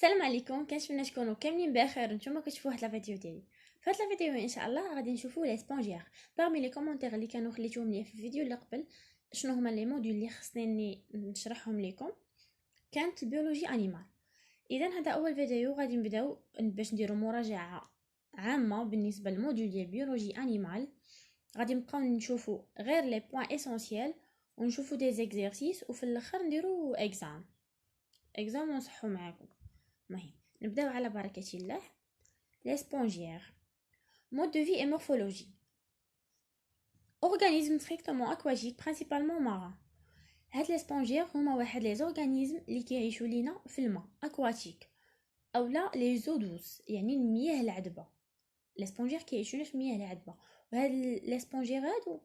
السلام عليكم. كنتمنى تكونوا كاملين بخير. نتوما كتشوفوا واحد لا فيديو ديالي. في هاد لا فيديو ان شاء الله غادي نشوفوا لي سبونجير. باغمي لي كومونتير اللي كانوا خليتوهم لي في الفيديو اللي قبل شنو هما لي موديول اللي خصني نشرحهم لكم كانت البيولوجي انيمال. اذا هذا اول فيديو غادي نبداو باش نديروا مراجعه عامه بالنسبه للموديول ديال بيولوجي انيمال. غادي نبقاو نشوفوا غير لي بوين اسونسييل ونشوفوا دي زيكزيرسيس وفي الاخر نديروا اكزام ونصحوا معاكم. المهم نبداو على بركة الله. Les spongiaires. Mode de vie et morphologie. Organismes strictement aquatiques, principalement marins. هاد les spongiaires هما واحد les organismes اللي كيعيشوا لينا في الماء aquatique اولا les eaux douces يعني المياه العذبة. les spongiaires كيعيشوا في المياه العذبة وهاد les spongiaires هادو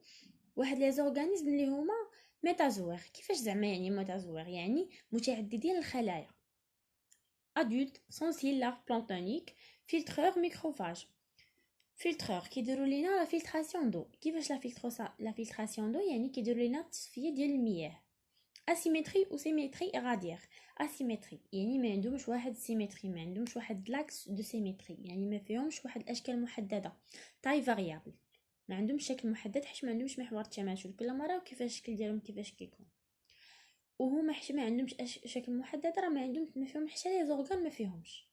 واحد les organismes اللي هما ميتازوير. كيفاش زعما يعني ميتازوير؟ يعني متعددين الخلايا. Adultes, sensiles, planctoniques, filtreurs, microphages. Filtreurs كيديروا لينا لا فلتراسيون دو. كيفاش لا فلتراسيون دو؟ يعني كيديروا لينا التصفيه ديال المياه. اسيمتري و سيمتري غادير. اسيمتري يعني ما عندهمش واحد سيمتري، ما عندهمش واحد لاكس دو سيمتري، يعني ما فيهمش واحد الاشكال محدده. تاي فاريابل، ما عندهمش شكل محدد حيت ما عندهمش محور التماثل. كل مره وكيفاش الشكل ديالهم كيفاش كيكون. وهما حيت ما عندهمش شكل محدد راه ما فيهم حتى لي زورغان ما فيهمش.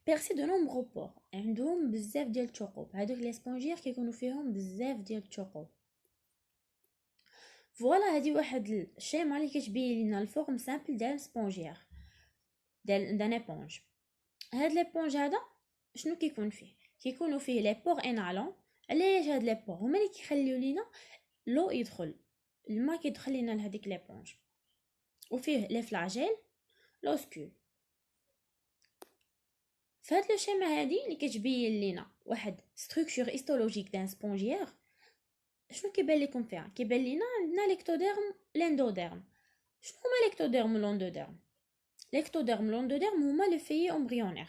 بيرسي دو نومبرو بور، عندهم بزاف ديال الثقوب. هادوك لي سبونجير كيكونوا فيهم بزاف ديال الثقوب. فوالا هادي واحد الشيما اللي كتبين لنا الفورم سامبل ديال سبونجير دان ايبونج. هاد ليبونج هذا شنو كيكون فيه؟ كيكونوا فيه لي بور انالون. علاش هاد لي بور هما اللي كيخليو لينا لو يدخل الماء، كيدخل لينا لهاديك ليبونج. وفيه لي فلاجيل لوسكول. فهاد لو شيما هادي اللي كتبين لينا واحد ستركتور هيستولوجيك دان سبونجير. شنو كيبان لكم فيها؟ كيبان لينا عندنا ليكتوديرم لاندوديرم. شنو هما ليكتوديرم لاندوديرم؟ ليكتوديرم لاندوديرم هما لي في امبريونير.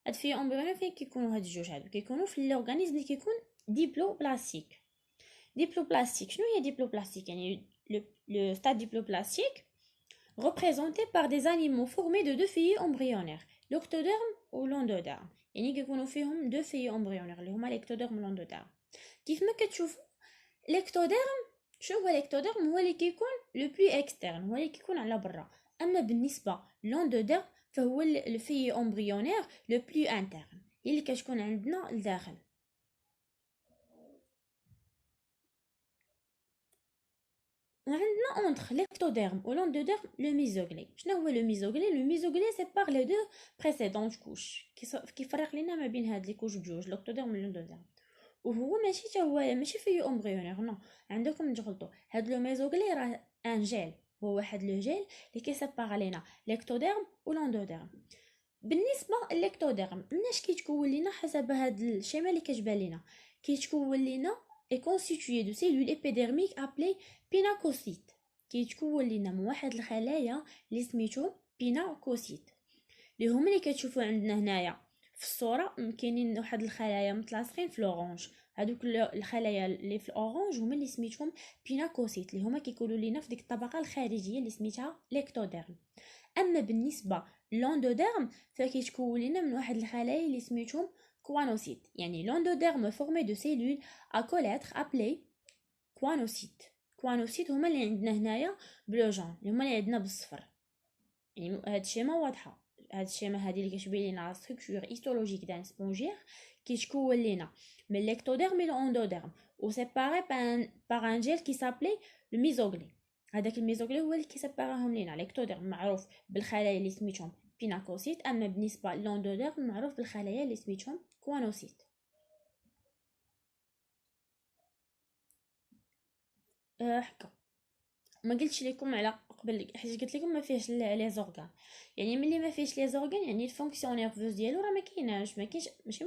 هاد في امبريونير فين كيكونوا هاد الجوج هادو؟ كيكونوا في الاورغانيزم اللي كيكون ديبلوبلاستيك. ديبلوبلاستيك شنو هي ديبلوبلاستيك؟ يعني le stade diploplastique représenté par des animaux formés de deux filets embryonnaires, l'ectoderme ou l'endoderme. يعني كيكونوا فيهم دو فيي امبريونير اللي هما ليكتوديرم والاندوديرم. كيف ما كتشوفوا ليكتوديرم، شنو هو ليكتوديرم؟ هو اللي كيكون لو بلو اكسترن، هو اللي كيكون على برا. اما بالنسبه لاندوديرم فهو الفيي امبريونير لو بلو انترن اللي كتكون عندنا لداخل. وعندنا اونتر ليكتوديرم و لاندوديرم لو ميزوغلي. شنو هو لو ميزوغلي؟ لو ميزوغلي سيبار لي دو بريسيدونت كوش، كيفرق لينا ما بين هاد لي كوش بجوج ليكتوديرم و لاندوديرم. وهو ماشي فيه امبريونير، نو، عندكم تغلطوا. هاد لو ميزوغلي راه ان جيل، هو واحد لو جيل اللي كيسيبار لينا ليكتوديرم و لاندوديرم. بالنسبه لليكتوديرم مناش كيتكون لينا حسب هاد الشيما اللي كتبان لينا؟ كيتكون لينا est constitué de cellules épidermiques appelées pinacocيtes. كيتكون لينا من واحد الخلايا اللي سميتهم بيناكوسيت، اللي هما اللي كتشوفوا عندنا هنايا في الصوره. كاينين واحد الخلايا متلاصقين في الاورانج. هذوك الخلايا اللي في الاورانج هما اللي سميتهم بيناكوسيت، اللي هما كيكونوا لينا في ديك الطبقه الخارجيه اللي سميتها ليكتوديرم. اما بالنسبه لاندوديرم فكيتكون لينا من واحد الخلايا اللي سميتهم كوانوسيت. يعني l'endoderme formé de cellules à collettre appelées كوانوسيت. كوانوسيت هما اللي عندنا هنايا بلو جون، اللي هما اللي عندنا بالصفر. يعني هاد الشيما واضحه. هاد الشيما هادي اللي كتبين لينا ستركتور هيستولوجيك دان سبونجير كيتكون لينا من ليكتوديرم الى اندوديرم و سيباري بار ان جيل كي سابلي لو ميزوغلي. هذاك الميزوغلي هو اللي كيسيبارهم لينا. ليكتوديرم معروف بالخلايا اللي سميتهم بيناكوسيت، اما بالنسبه للاندوديرم معروف بالخلايا اللي سميتهم كوانوسيت. هكا ما قلتش لكم على قبل حيت قلت لكم ما فيهش لي زورغان. يعني ملي ما فيهش لي زورغان يعني الفونكسيون نيرفوز ديالو راه ما كايناش. ما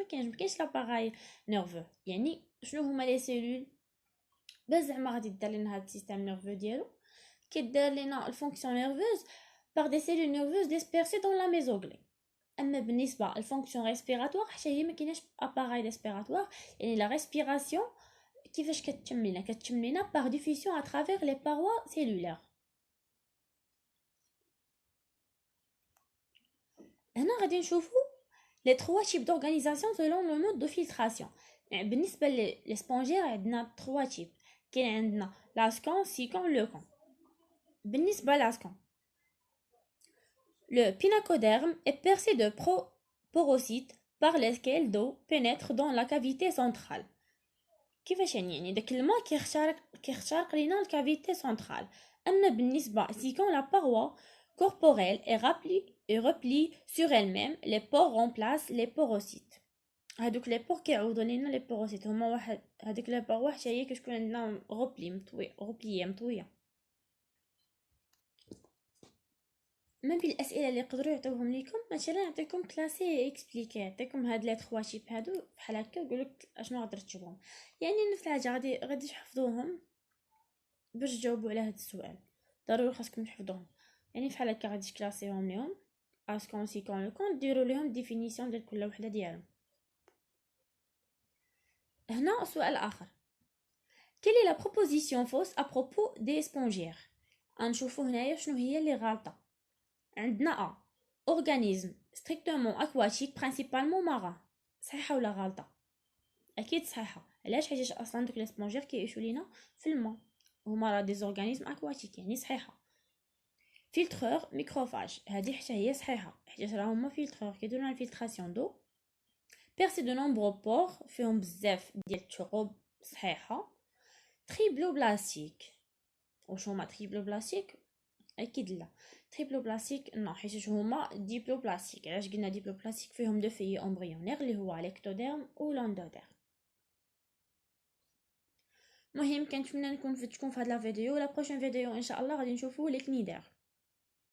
كاينش لاباراي نيرفو. يعني شنو هما لي سيلول؟ باش زعما غادي دير لنا هاد السيستم نيرفو ديالو، كيدير لنا الفونكسيون نيرفوز par des cellules nerveuses dispersées dans la mésoglée. اما بالنسبه للفونكسيون ريسبيراتوار حتى هي ما كايناش اباراي ريسبيراتوار. يعني لا ريسبيراسيون كيفاش كتتم لينا par diffusion à travers les parois cellulaires. هنا غادي نشوفوا les trois types d'organisation selon le mode de filtration. يعني بالنسبة للسبونجير عندنا trois types. كاين عندنا l'ascan, sicon, leucon. بالنسبة للascan, le pinacoderme est percé de porocytes par lesquels l'eau pénètre dans la cavité centrale. كيفاش يعني داك الماء كيخترق لينا الكافيتي سنترال. اما بالنسبه سيكون la paroi corporelle est replie sur elle-même, les pores remplacent les porocytes. هادوك لي بور كيعوضوا لينا لي بوروسيت هما واحد هذيك لي بور واحد هي كتكون عندنا غوبلي مطويه. من بين الاسئله اللي يقدروا يعطيوهم ليكم مثلا يعطيكم كلاسي اكسبليكي، يعطيكم هاد لي 3 شيب هادو بحال هكا يقول لك اشنو غادي تجاوبهم. يعني نفس الحاجه غادي تحفظوهم باش تجاوبوا على هاد السؤال، ضروري خاصكم تحفظوهم. يعني بحال هكا غادي تكلاسيهم ليهم اسكون سيكون لوكون، ديروا ليهم ديفينيسيون ديال كل وحده ديالهم. هنا سؤال اخر، quelle est la proposition fausse à propos des spongiaires. غنشوفوا هنايا شنو هي اللي غلطه. عندنا A organisme strictement aquatique principalement marin. صحيحه ولا غلطه؟ اكيد صحيحه. علاش؟ حيت اصلا دوك لي سبونجير كيعيشوا لينا في الماء، هما راه دي زورغانيزم اكواتيك، يعني صحيحه. فلترور ميكروفاج، هذه حتى هي صحيحه حيت راه هما فلترور كيديروا لنا الفلتراسيون دو. بيرسي دو نومبرو بور، فيهم بزاف ديال الثقوب، صحيحه. تريبلوبلاستيك، واش هما تريبلوبلاستيك؟ اكيد لا. تريبلوبلاستيك نو، حيت هما ديبلوبلاستيك. علاش قلنا ديبلوبلاستيك؟ فيهم دو فيي امبريونير اللي هو ليكتوديرم و لاندوديرم. المهم كنتمنى نكون فدتكم في هذا الفيديو. لا بروشين فيديو ان شاء الله غادي نشوفوا لي كنيدر.